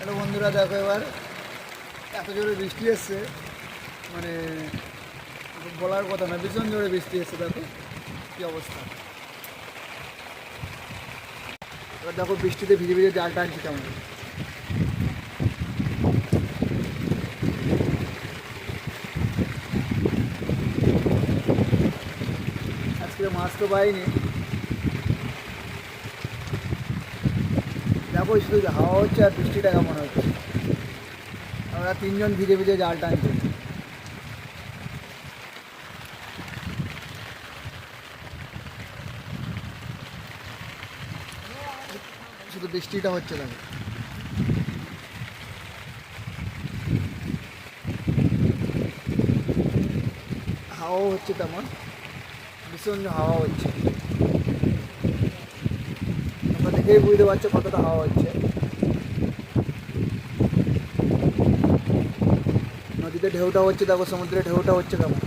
Hello বন্ধুরা, দেখো এবার এত জোরে বৃষ্টি এসছে, মানে বলার কথা না, ভীষণ জোরে বৃষ্টি এসছে। দেখো কী অবস্থা। এবার দেখো বৃষ্টিতে ভিজে ভিজে জাল টানছি কেমন। আজকে মাছ তো পাইনি। দেখো শুধু হাওয়া হচ্ছে আর বৃষ্টিটা কেমন হচ্ছে। আমরা তিনজন ভিজে ভিজে জাল টানছি। শুধু বৃষ্টিটা হচ্ছে দেখো। হাওয়াও হচ্ছে তেমন, ভীষণ হাওয়া হচ্ছে। তোমরা দেখেই বুঝতে পারছো কতটা হাওয়া হচ্ছে। নদীতে ঢেউটা হচ্ছে দেখো, সমুদ্রে ঢেউটা হচ্ছে কেমন।